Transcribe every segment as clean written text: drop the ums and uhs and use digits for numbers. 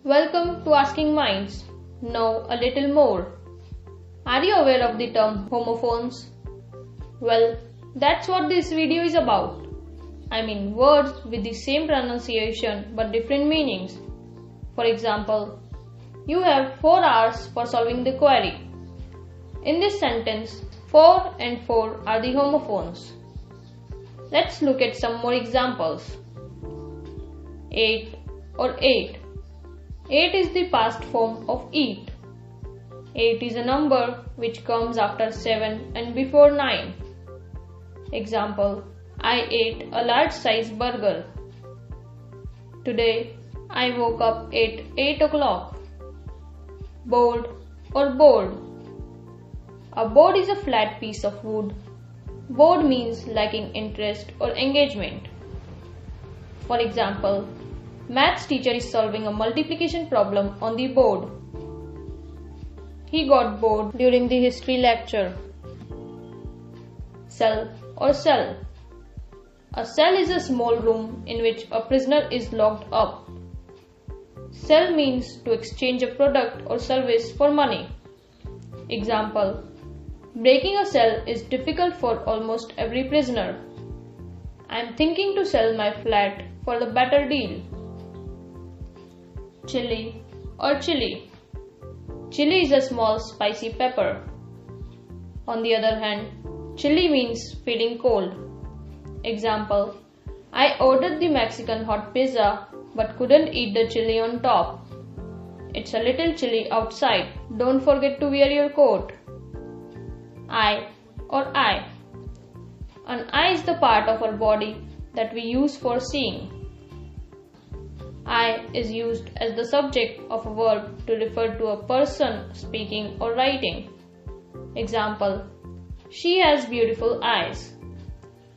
Welcome to Asking Minds. Know a little more. Are you aware of the term homophones? Well, that's what this video is about. I mean words with the same pronunciation but different meanings. For example, you have 4 hours for solving the query. In this sentence, 4 and 4 are the homophones. Let's look at some more examples. 8 or 8. 8 is the past form of eat. 8 is a number which comes after 7 and before 9. Example, I ate a large size burger. Today, I woke up at 8 o'clock. Bored or bored. A board is a flat piece of wood. Bored means lacking interest or engagement. For example, maths teacher is solving a multiplication problem on the board. He got bored during the history lecture. Cell or cell. A cell is a small room in which a prisoner is locked up. Sell means to exchange a product or service for money. Example, breaking a cell is difficult for almost every prisoner. I am thinking to sell my flat for the better deal. Chili or chili. Chili is a small spicy pepper. On the other hand, chili means feeling cold. Example, I ordered the Mexican hot pizza but couldn't eat the chili on top. It's a little chilly outside. Don't forget to wear your coat. Eye or eye. An eye is the part of our body that we use for seeing. I is used as the subject of a verb to refer to a person speaking or writing. Example, she has beautiful eyes.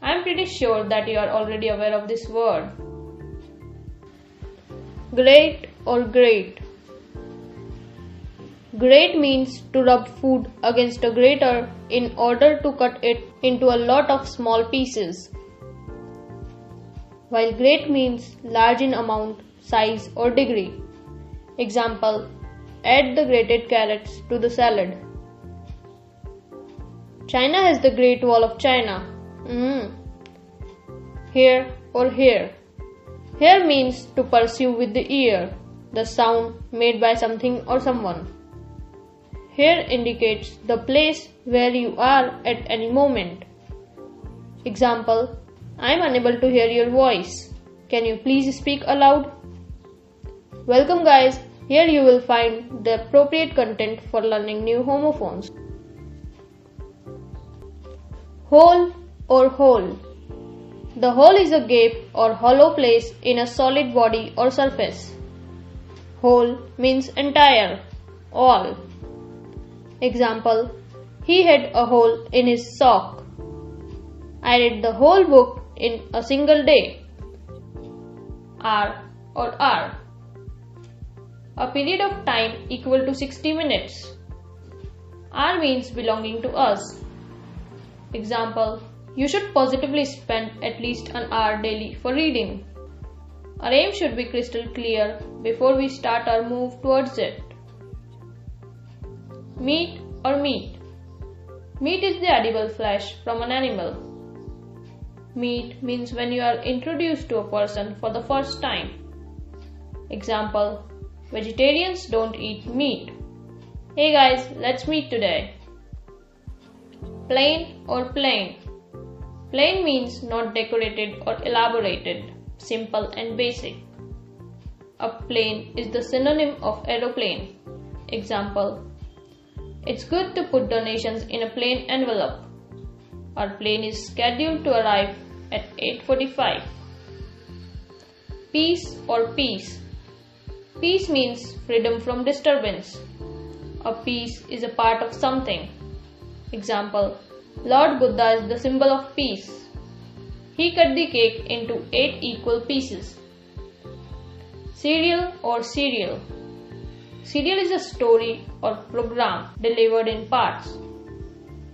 I am pretty sure that you are already aware of this word. Grate or grate. Grate means to rub food against a grater in order to cut it into a lot of small pieces. While grate means large in amount, size or degree. Example, add the grated carrots to the salad. China has the Great Wall of China. Here or here. Here means to pursue with the ear, the sound made by something or someone. Here indicates the place where you are at any moment. Example, I am unable to hear your voice. Can you please speak aloud? Welcome guys, here you will find the appropriate content for learning new homophones. Hole or hole. The hole is a gap or hollow place in a solid body or surface. Whole means entire, all. Example, he had a hole in his sock. I read the whole book in a single day. Hour or hour. A period of time equal to 60 minutes. Hour means belonging to us. Example, you should positively spend at least an hour daily for reading. Our aim should be crystal clear before we start our move towards it. Meat or meat. Meat is the edible flesh from an animal. Meat means when you are introduced to a person for the first time. Example, vegetarians don't eat meat. Hey guys, let's meet today. Plain or plain. Plain means not decorated or elaborated, simple and basic. A plane is the synonym of aeroplane. Example, it's good to put donations in a plain envelope. Our plane is scheduled to arrive at 8:45. Peace or peace. Peace means freedom from disturbance. A piece is a part of something. Example, Lord Buddha is the symbol of peace. He cut the cake into 8 equal pieces. Serial or cereal. Serial is a story or program delivered in parts.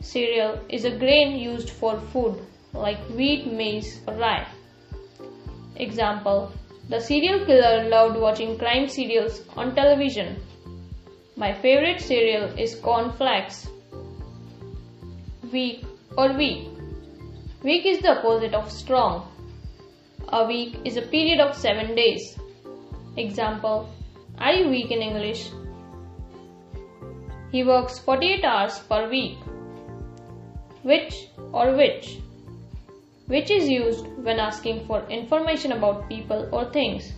Cereal is a grain used for food like wheat, maize or rye. Example, The serial killer loved watching crime serials on television. My favorite cereal is cornflakes. Weak or week. Weak is the opposite of strong. A week is a period of 7 days. Example, are you weak in English? He works 48 hours per week. Which or which? Which is used when asking for information about people or things.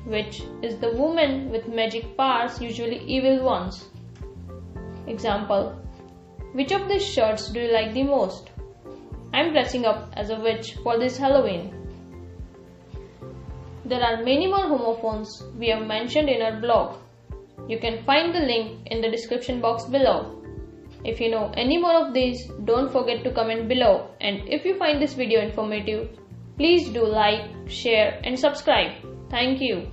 Which is the woman with magic powers, usually evil ones. Example, which of these shirts do you like the most? I'm dressing up as a witch for this Halloween. There are many more homophones we have mentioned in our blog. You can find the link in the description box below. If you know any more of these, don't forget to comment below, and if you find this video informative, please do like, share and subscribe. Thank you.